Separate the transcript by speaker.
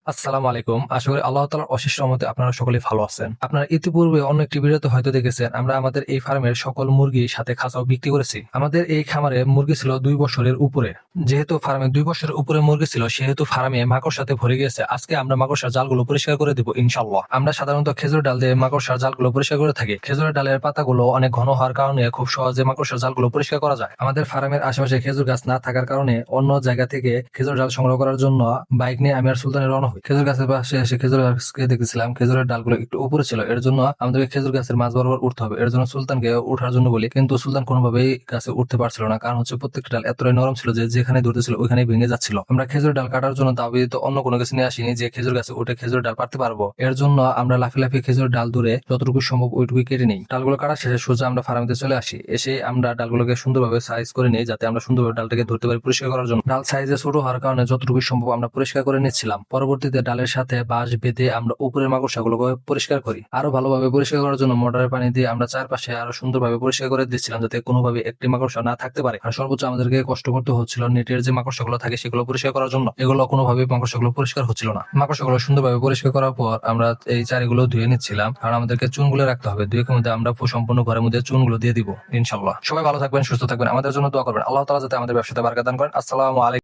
Speaker 1: আসসালামু আলাইকুম। আশা করি আল্লাহ তাআলার অশেষ রহমতে আপনারা সকলেই ভালো আছেন। আপনারা ইতিপূর্বে অন্য একটি ভিডিওতে হয়তো দেখেছেন আমরা আমাদের এই ফার্মের সকল মুরগি সাথে খাঁচাও বিক্রি করেছি। আমাদের এই খামারে মুরগি ছিল ২ বছরের উপরে। যেহেতু ফার্মে ২ বছরের উপরে মুরগি ছিল সেহেতু ফার্মে মাকড়সাতে ভরে গিয়েছে। আজকে আমরা মাকড়সার জালগুলো পরিষ্কার করে দিব ইনশাআল্লাহ। আমরা সাধারণত খেজুর ডাল দিয়ে মাকড়সার জালগুলো পরিষ্কার করে থাকি। খেজুরের ডালের পাতাগুলো অনেক ঘন হওয়ার কারণে খুব সহজে মাকড়সার জালগুলো পরিষ্কার করা যায়। আমাদের ফার্মের আশেপাশে খেজুর গাছ না থাকার কারণে অন্য জায়গা থেকে খেজুর ডাল সংগ্রহ করার জন্য বাইক নিয়ে আমি আর সুলতানে রওনা হই। খেজুর গাছের পাশে এসে খেজুর গাছকে দেখতেছিলাম খেজুরের ডালগুলো একটু উপরে ছিল, এর জন্য আমাদেরকে খেজুর গাছের মাঝ বরাবর উঠতে হবে। এর জন্য সুলতানকে ওঠার জন্য বলি, কিন্তু সুলতান কোনোভাবেই গাছে উঠতে পারছিল না, কারণ হচ্ছে প্রত্যেকটা ডাল এতটাই নরম ছিল যে যেখানে ধরতেছিল ওইখানেই ভেঙে যাচ্ছিল। আমরা খেজুর ডাল কাটার জন্য দাবিত অন্য কোনো কিছু নিয়ে আসিনি যে খেজুর গাছে উঠে খেজুর ডাল পারতে পারবো। এর জন্য আমরা লাফিয়ে লাফিয়ে খেজুর ডাল দূরে যতটুকু সম্ভব ওইটুকু কেটে নিই। ডালগুলো কাটা শেষে সোজা আমরা ফার্মেতে চলে আসি। এসে আমরা ডালগুলোকে সুন্দরভাবে সাইজ করে নিই যাতে আমরা সুন্দরভাবে ডালটাকে ধরতে পারি পরিষ্কার করার জন্য। ডাল সাইজে ছোট হওয়ার কারণে যতটুকু সম্ভব আমরা পরিষ্কার করে নিচ্ছিলাম। পরবর্তীতে ডালের সাথে বাঁশ বেঁধে আমরা উপরের মাকড়সাগুলোকে পরিষ্কার করি। আরো ভালোভাবে পরিষ্কার করার জন্য মোটরের পানি দিয়ে আমরা চারপাশে আরো সুন্দরভাবে পরিষ্কার করে দিচ্ছিলাম যাতে কোনোভাবে একটি মাকড়সা না থাকতে পারে। আর সর্বোচ্চ আমাদেরকে কষ্ট করতে হচ্ছিল নেটের যে মাকড়সাগুলো থাকে সেগুলো পরিষ্কার করার জন্য। এগুলো কোনোভাবে মাকড়সাগুলো পরিষ্কার হচ্ছিল না। মাকড়সাগুলো সুন্দরভাবে পরিষ্কার করার পর আমরা এই চারিগুলো ধুয়ে নিচ্ছিলাম, কারণ আমাদেরকে চুনগুলো রাখতে হবে। দুয়েকের মধ্যে আমরা সম্পূর্ণ ঘরের মধ্যে চুনগুলো দিয়ে দিব ইনশাআল্লাহ। সবাই ভালো থাকবেন, সুস্থ থাকবেন, আমাদের জন্য দোয়া করবেন। আল্লাহ তাআলা যাতে আমাদের ব্যবসাতে বারাকাত দান করেন। আসসালামু আলাইকুম।